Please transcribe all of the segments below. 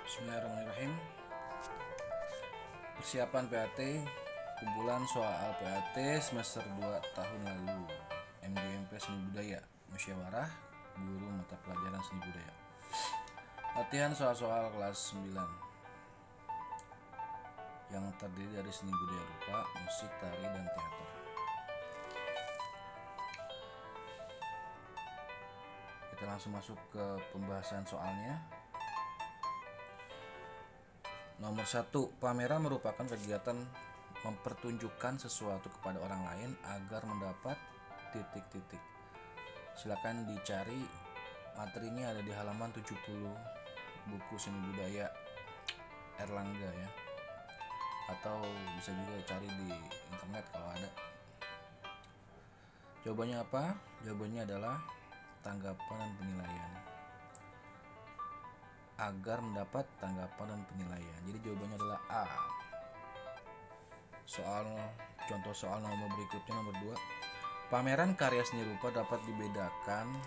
Bismillahirrahmanirrahim. Persiapan PAT, kumpulan soal PAT semester 2 tahun lalu. MGMP Seni Budaya, musyawarah guru mata pelajaran seni budaya. Latihan soal-soal kelas 9 yang terdiri dari seni budaya rupa, musik, tari, dan teater. Kita langsung masuk ke pembahasan soalnya. Nomor 1, pameran merupakan kegiatan mempertunjukkan sesuatu kepada orang lain agar mendapat titik-titik. Silakan dicari, materinya ada di halaman 70 buku seni budaya Erlangga ya. Atau bisa juga cari di internet kalau ada. Jawabannya apa? Jawabannya adalah tanggapan dan penilaian. Agar mendapat tanggapan dan penilaian. Jadi jawabannya adalah A. Contoh soal nomor berikutnya, nomor 2. Pameran karya seni rupa dapat dibedakan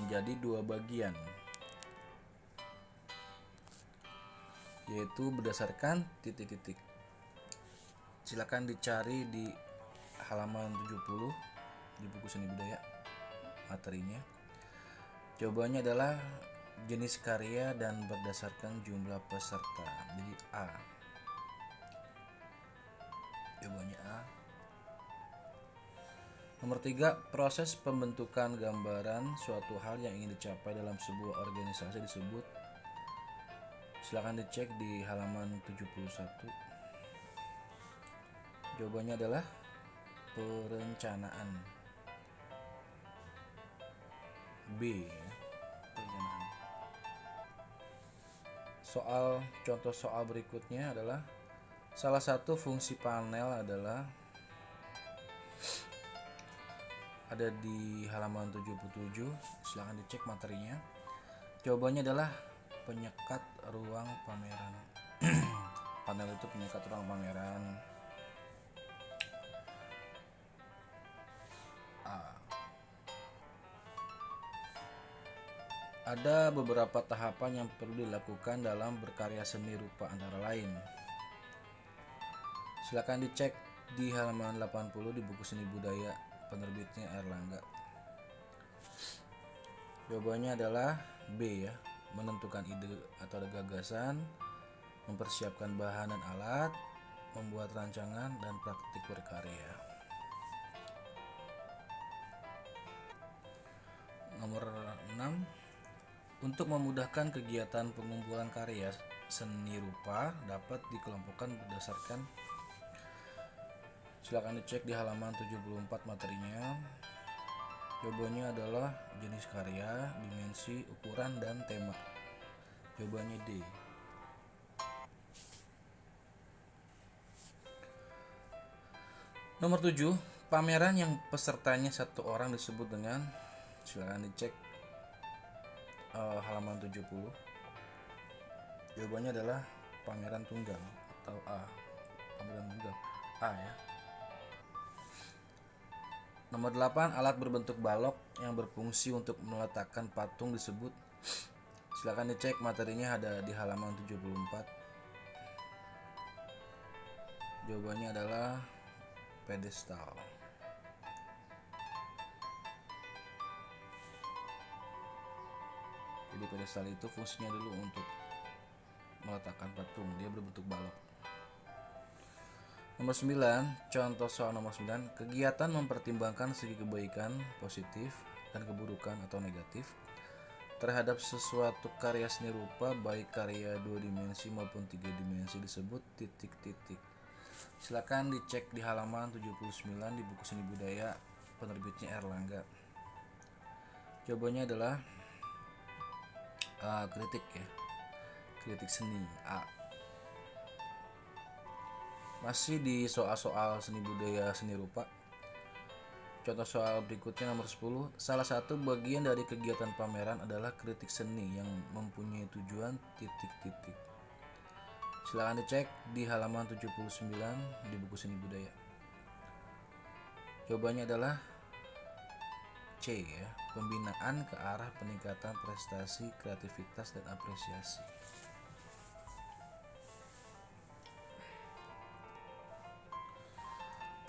menjadi 2 bagian, yaitu berdasarkan titik-titik. Silakan dicari di halaman 70 di buku seni budaya materinya. Jawabannya adalah jenis karya dan berdasarkan jumlah peserta. Jadi A. Jawabannya A. Nomor 3, proses pembentukan gambaran suatu hal yang ingin dicapai dalam sebuah organisasi disebut. Silakan dicek di halaman 71. Jawabannya adalah perencanaan. B. Perencanaan. Contoh soal berikutnya adalah salah satu fungsi panel adalah ada di halaman 77. Silakan dicek materinya. Jawabannya adalah penyekat ruang pameran. Panel itu penyekat ruang pameran. A. Ada beberapa tahapan yang perlu dilakukan dalam berkarya seni rupa, antara lain. Silakan dicek di halaman 80 di buku seni budaya penerbitnya Erlangga. Jawabannya adalah B ya. Menentukan ide atau gagasan, mempersiapkan bahan dan alat, membuat rancangan, dan praktik berkarya. Nomor 6, untuk memudahkan kegiatan pengumpulan karya seni rupa dapat dikelompokkan berdasarkan. Silakan dicek di halaman 74 materinya. Jawabannya adalah jenis karya, dimensi, ukuran, dan tema. Jawabannya D. Nomor 7, pameran yang pesertanya 1 orang disebut dengan. Silakan dicek halaman 70. Jawabannya adalah pameran tunggal atau A. Pameran tunggal A ya. Nomor 8, alat berbentuk balok yang berfungsi untuk meletakkan patung disebut. Silakan dicek materinya ada di halaman 74. Jawabannya adalah pedestal. Jadi pedestal itu fungsinya dulu untuk meletakkan patung, dia berbentuk balok. Nomor 9, contoh soal nomor 9, kegiatan mempertimbangkan segi kebaikan, positif, dan keburukan atau negatif terhadap sesuatu karya seni rupa, baik karya 2 dimensi maupun 3 dimensi disebut titik-titik. Silakan dicek di halaman 79 di buku seni budaya penerbitnya Erlangga. Jawabannya adalah kritik ya. Kritik seni A. Masih di soal-soal seni budaya seni rupa. Contoh soal berikutnya nomor 10. Salah satu bagian dari kegiatan pameran adalah kritik seni yang mempunyai tujuan titik-titik. Silakan dicek di halaman 79 di buku seni budaya. Jawabannya adalah C ya, pembinaan ke arah peningkatan prestasi, kreativitas, dan apresiasi.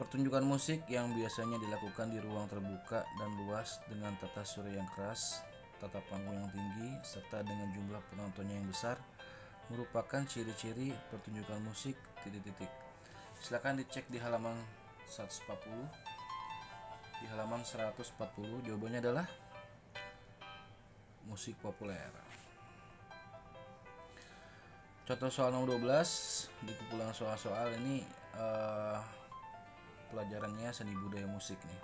Pertunjukan musik yang biasanya dilakukan di ruang terbuka dan luas dengan tata surya yang keras, tata panggung yang tinggi, serta dengan jumlah penontonnya yang besar merupakan ciri-ciri pertunjukan musik titik-titik. Silakan dicek di halaman 140. Di halaman 140 jawabannya adalah musik populer. Contoh soal nomor 12 di kumpulan soal-soal ini pelajarannya seni budaya musik nih.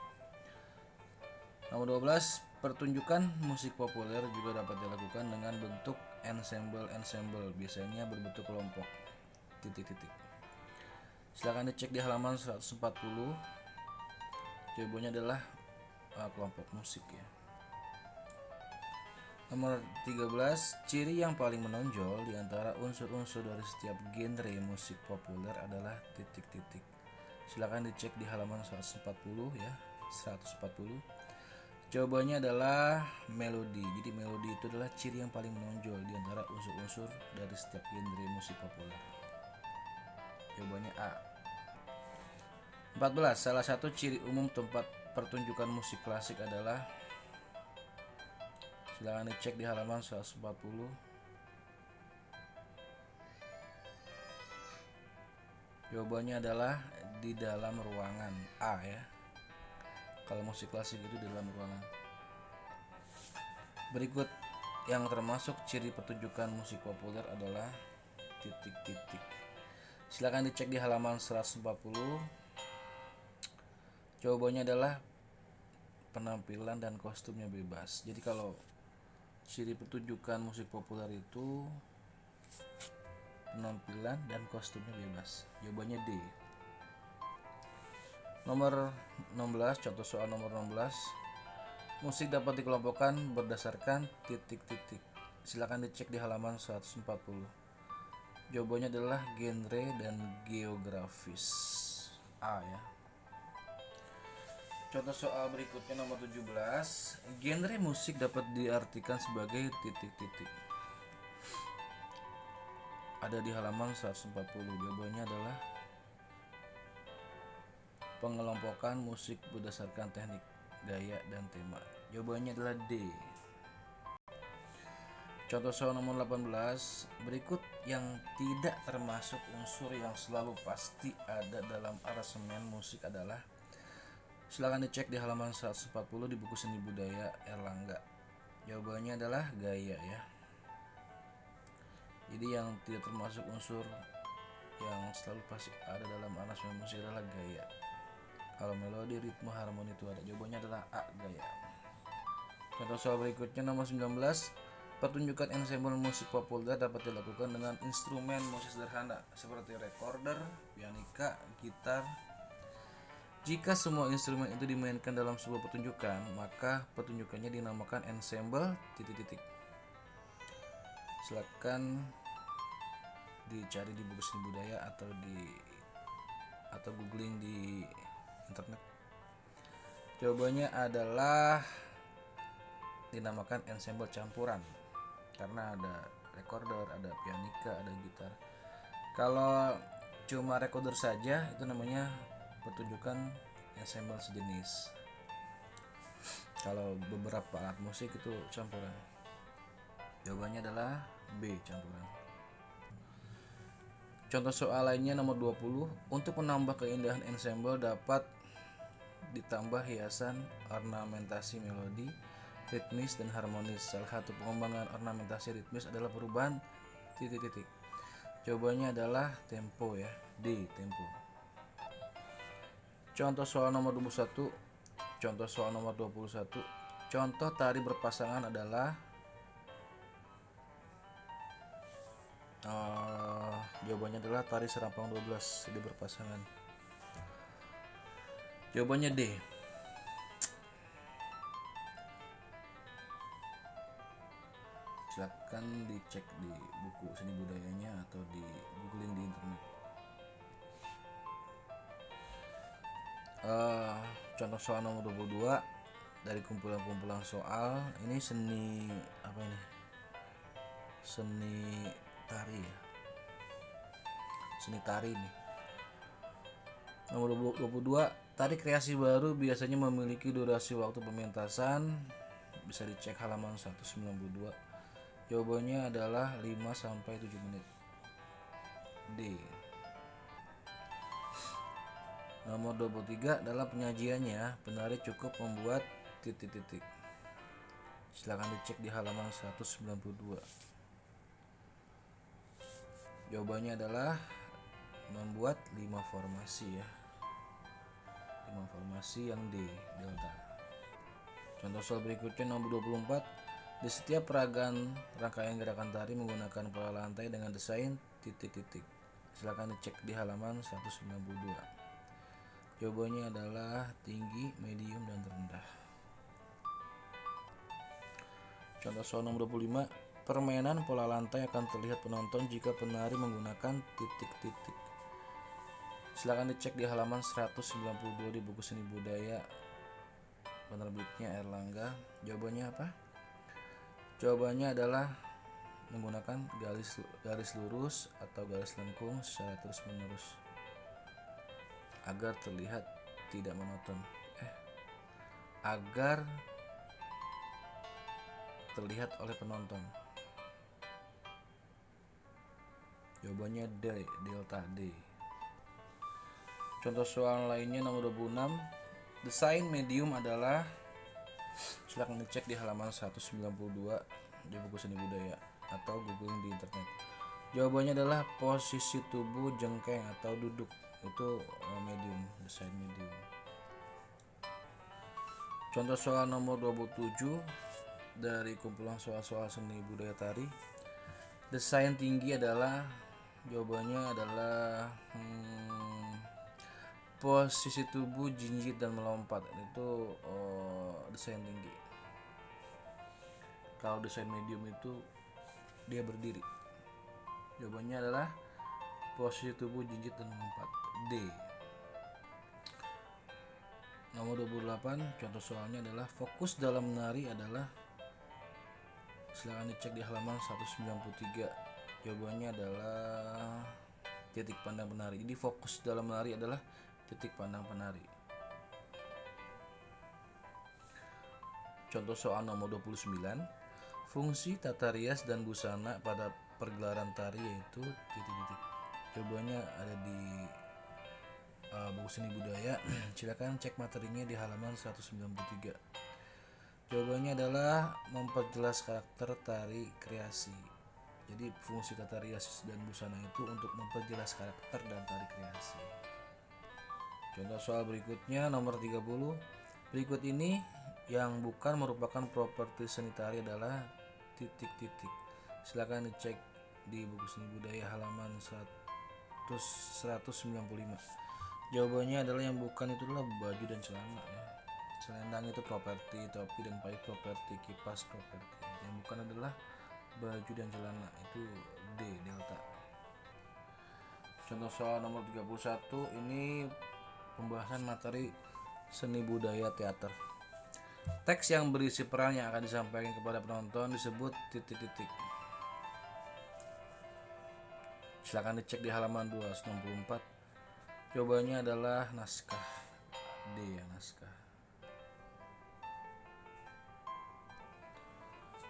Nomor 12, pertunjukan musik populer juga dapat dilakukan dengan bentuk ensemble, biasanya berbentuk kelompok. Titik-titik. Silakan dicek di halaman 140. Jawabannya adalah kelompok musik ya. Nomor 13, ciri yang paling menonjol di antara unsur-unsur dari setiap genre musik populer adalah titik-titik. Silakan dicek di halaman 140 ya, 140. Jawabannya adalah melodi. Jadi melodi itu adalah ciri yang paling menonjol di antara unsur-unsur dari setiap genre musik populer. Jawabannya A. 14. Salah satu ciri umum tempat pertunjukan musik klasik adalah, silakan dicek di halaman 140. Jawabannya adalah di dalam ruangan. A ya. Kalau musik klasik itu di dalam ruangan. Berikut yang termasuk ciri pertunjukan musik populer adalah titik-titik. Silakan dicek di halaman 140. Jawabannya adalah penampilan dan kostumnya bebas. Jadi kalau ciri pertunjukan musik populer itu penampilan dan kostumnya bebas. Jawabannya D. Nomor 16, contoh soal nomor 16. Musik dapat dikelompokkan berdasarkan titik-titik. Silakan dicek di halaman 140. Jawabannya adalah genre dan geografis. A ya. Contoh soal berikutnya nomor 17. Genre musik dapat diartikan sebagai titik-titik. Ada di halaman 140. Jawabannya adalah pengelompokan musik berdasarkan teknik, gaya, dan tema. Jawabannya adalah D. Contoh soal nomor 18. Berikut yang tidak termasuk unsur yang selalu pasti ada dalam aransemen musik adalah, silakan dicek di halaman 140 di buku Seni Budaya Erlangga. Jawabannya adalah gaya ya. Jadi yang tidak termasuk unsur yang selalu pasti ada dalam aransemen musik adalah gaya. Kalau melodi, ritme, harmoni itu ada. Jawabannya adalah A, gaya. Contoh soal berikutnya nomor 19. Pertunjukan ensemble musik populer dapat dilakukan dengan instrumen musik sederhana seperti recorder, pianika, gitar. Jika semua instrumen itu dimainkan dalam sebuah pertunjukan, maka pertunjukannya dinamakan ensemble titik-titik. Silakan dicari di buku Seni Budaya atau googling di internet. Jawabannya adalah dinamakan ensemble campuran karena ada recorder, ada pianika, ada gitar. Kalau cuma recorder saja itu namanya pertunjukan ensemble sejenis. Kalau beberapa alat musik itu campuran. Jawabannya adalah B, campuran. Contoh soal lainnya nomor 20. Untuk menambah keindahan ensemble dapat ditambah hiasan ornamentasi melodi, ritmis, dan harmonis. Salah satu pengembangan ornamentasi ritmis adalah perubahan titik-titik. Jawabannya adalah tempo ya, D, tempo. Contoh soal nomor 21. Contoh soal nomor 21. Contoh tari berpasangan adalah jawabannya adalah tari serampang 12 jadi berpasangan. Jawabannya D. Silakan dicek di buku Seni Budayanya atau di googling di internet. Contoh soal nomor 22. dari kumpulan-kumpulan soal. Ini seni apa ini? Seni tari ya. Seni tari nih. Nomor 22, tari kreasi baru biasanya memiliki durasi waktu pementasan. Bisa dicek halaman 192. Jawabannya adalah 5 sampai 7 menit. D. Nomor 23, dalam penyajiannya penari cukup membuat titik-titik. Silakan dicek di halaman 192. Jawabannya adalah membuat 5 formasi ya. 5 formasi yang D, delta. Contoh soal berikutnya nomor 24. Di setiap peragaan rangkaian gerakan tari menggunakan pola lantai dengan desain titik-titik. Silakan dicek di halaman 192. Jawabannya adalah tinggi, medium, dan rendah. Contoh soal nomor 25. Permainan pola lantai akan terlihat penonton jika penari menggunakan titik-titik. Silakan dicek di halaman 192 di buku Seni Budaya penerbitnya Erlangga. Jawabannya apa? Jawabannya adalah menggunakan garis lurus atau garis lengkung secara terus-menerus agar terlihat tidak monoton. Agar terlihat oleh penonton. Jawabannya D, delta D. Contoh soal lainnya nomor 26. Desain medium adalah, silakan dicek di halaman 192 di buku Seni Budaya atau googling di internet. Jawabannya adalah posisi tubuh jengkeng atau duduk. Itu medium, desain medium. Contoh soal nomor 27 dari kumpulan soal-soal seni budaya tari. Desain tinggi adalah, jawabannya adalah posisi tubuh jinjit dan melompat. Itu desain tinggi. Kalau desain medium itu dia berdiri. Jawabannya adalah posisi tubuh jinjit dan melompat. D. Nomor 28, contoh soalnya adalah fokus dalam menari adalah, silakan dicek di halaman 193. Jawabannya adalah titik pandang penari. Jadi fokus dalam menari adalah titik pandang penari. Contoh soal nomor 29. Fungsi tata rias dan busana pada pergelaran tari yaitu titik-titik. Jawabannya ada di buku Seni Budaya. Silakan cek materinya di halaman 193. Jawabannya adalah memperjelas karakter tari kreasi. Jadi fungsi tata rias dan busana itu untuk memperjelas karakter dan tari kreasi. Contoh soal berikutnya nomor 30. Berikut ini yang bukan merupakan properti seni tari adalah titik-titik. Silakan dicek di buku Seni Budaya halaman 195. Jawabannya adalah yang bukan itu adalah baju dan celana ya. Selendang itu properti, topi dan payu properti, kipas properti. Yang bukan adalah baju dan celana, itu D, delta. Contoh soal nomor 31, ini pembahasan materi seni budaya teater. Teks yang berisi peran yang akan disampaikan kepada penonton disebut titik-titik. Silakan dicek di halaman 264. Jawabannya adalah naskah. D ya, naskah.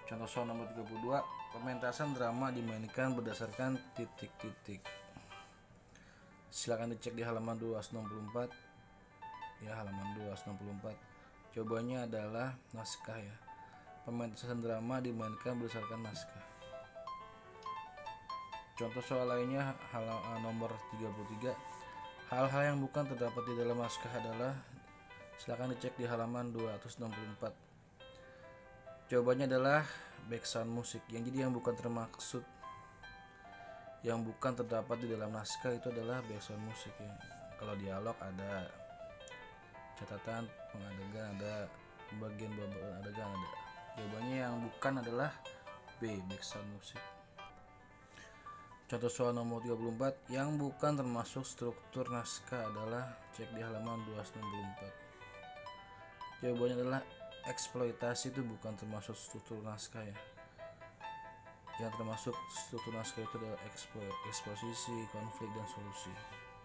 Contoh soal nomor 32. Pementasan drama dimainkan berdasarkan titik-titik. Silakan dicek di halaman 264. Ya, halaman 264. Jawabannya adalah naskah ya. Pementasan drama dimainkan berdasarkan naskah. Contoh soal lainnya nomor 33. Hal-hal yang bukan terdapat di dalam naskah adalah, silakan dicek di halaman 264. Jawabannya adalah background musik. Yang bukan termaksud, yang bukan terdapat di dalam naskah itu adalah background musik ya. Kalau dialog ada, catatan pengadegan ada, bagian babak adegan ada. Jawabannya yang bukan adalah B, background musik. Contoh soal nomor 34. Yang bukan termasuk struktur naskah adalah, cek di halaman 264. Jawabannya adalah eksploitasi itu bukan termasuk struktur naskah ya. Yang termasuk struktur naskah itu adalah eksposisi, konflik, dan solusi.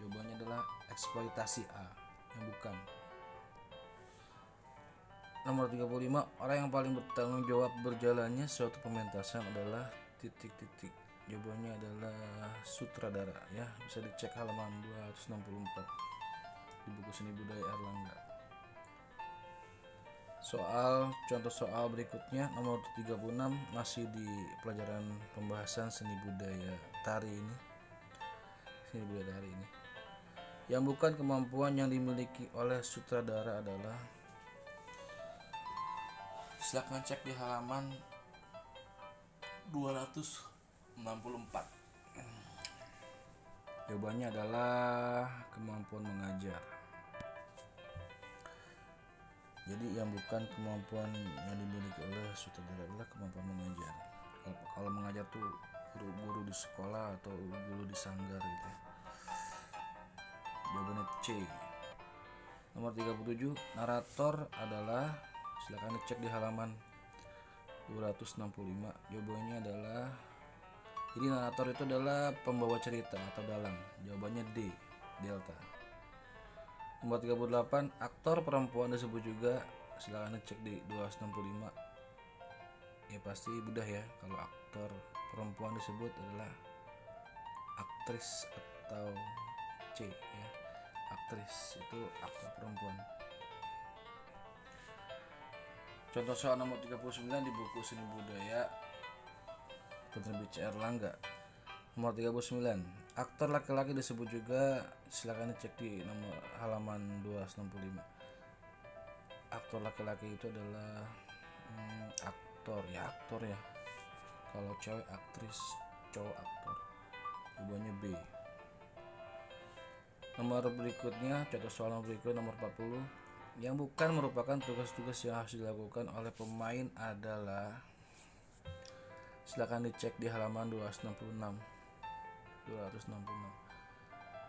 Jawabannya adalah eksploitasi A yang bukan. Nomor 35, orang yang paling bertanggung jawab berjalannya suatu pementasan adalah titik-titik. Jawabannya adalah sutradara ya. Bisa dicek halaman 264 di buku Seni Budaya Erlangga. Contoh soal berikutnya nomor 36 masih di pelajaran pembahasan seni budaya tari ini. Seni budaya tari ini. Yang bukan kemampuan yang dimiliki oleh sutradara adalah, silakan cek di halaman 264. Jawabannya adalah kemampuan mengajar. Jadi yang bukan kemampuan yang dimiliki oleh sutradara adalah kemampuan mengajar. Kalau mengajar tuh guru di sekolah atau guru di sanggar gitu. Jawabannya C. Nomor 37, narator adalah, silakan dicek di halaman 265. Jawabannya adalah, jadi narator itu adalah pembawa cerita atau dalang. Jawabannya D, delta. Nomor 38, aktor perempuan disebut juga, silakan cek di 265. Ya pasti mudah ya, kalau aktor perempuan disebut adalah aktris atau C ya. Aktris itu aktor perempuan. Contoh soal nomor 39 di buku Seni Budaya penerbit Erlangga. Nomor 39, aktor laki-laki disebut juga, silakan dicek di nomor halaman 265. Aktor laki-laki itu adalah aktor ya. Kalau cewek aktris, cowok aktor. Jawabannya B. Nomor berikutnya, contoh soal berikut nomor 40, yang bukan merupakan tugas-tugas yang harus dilakukan oleh pemain adalah, silakan dicek di halaman 266.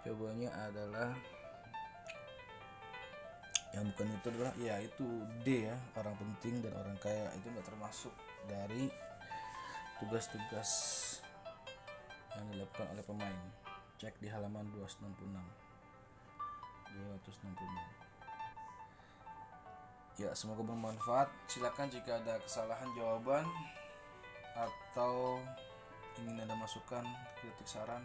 Jawabannya adalah, yang bukan itu adalah ya itu D ya, orang penting dan orang kaya. Itu nggak termasuk dari tugas-tugas yang dilakukan oleh pemain. Cek di halaman 266. Ya, semoga bermanfaat. Silakan jika ada kesalahan jawaban atau ingin ada masukan, kritik, saran,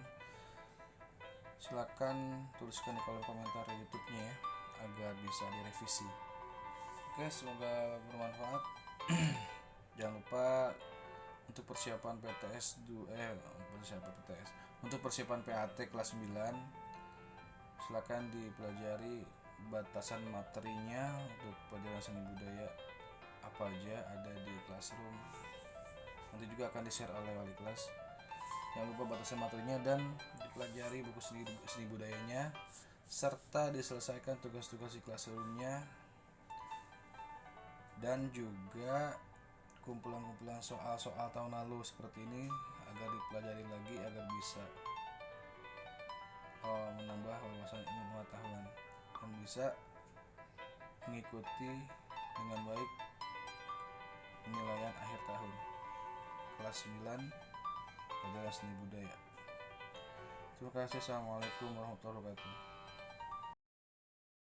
silakan tuliskan di kolom komentar YouTube-nya ya, agar bisa direvisi. Oke, semoga bermanfaat. Jangan lupa untuk persiapan untuk persiapan PAT kelas 9, silakan dipelajari batasan materinya untuk pelajaran seni budaya apa aja ada di classroom. Nanti juga akan di-share oleh wali kelas. Jangan lupa batasan materinya dan dipelajari buku seni budayanya, serta diselesaikan tugas-tugas di classroomnya, dan juga kumpulan-kumpulan soal-soal tahun lalu seperti ini agar dipelajari lagi agar bisa menambah wawasan ilmu pengetahuan dan bisa mengikuti dengan baik penilaian akhir tahun kelas 9 pelajaran seni budaya. Terima kasih. Assalamualaikum warahmatullahi wabarakatuh.